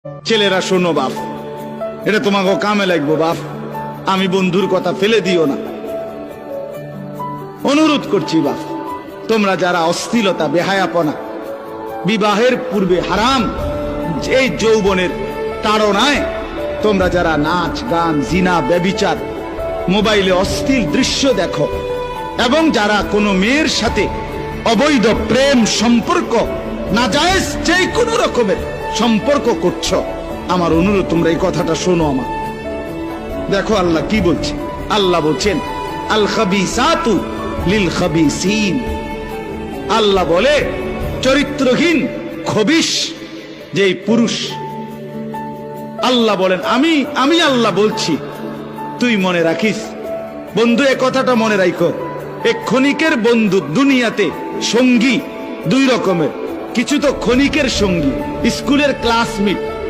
ছেলেরা শোনো বাপ, এটা তোমাকে কামে লাগবো বাপ, আমি বন্ধুর কথা ফেলে দিও না, অনুরোধ করছি বাপ। তোমরা যারা অশ্লীলতা বেহায়াপনা বিবাহের পূর্বে হারাম এই যৌবনের তাড়নায় তোমরা যারা নাচ গান জিনা ব্যভিচার মোবাইলে অশ্লীল দৃশ্য দেখো এবং যারা কোনো মেয়ের সাথে অবৈধ প্রেম সম্পর্ক নাজায়েজ যে কোনো রকমের সম্পর্ক করছো, আমার অনুরোধ তোমরা এই কথাটা শোনো আমার। দেখো আল্লাহ কি বলছে, আল্লাহ বলছেন আল খাবিসাতু লিল খাবিসিন। আল্লাহ বলে চরিত্রহীন খবিশ যেই পুরুষ, আল্লাহ বলেন আমি আল্লাহ বলছি, তুই মনে রাখিস বন্ধু, এ কথাটা মনে রাখো। এক ক্ষণিকের বন্ধু দুনিয়াতে সঙ্গী দুই রকমের, কিছু তো ক্ষণিকের সঙ্গী, স্কুলের ক্লাসমেট,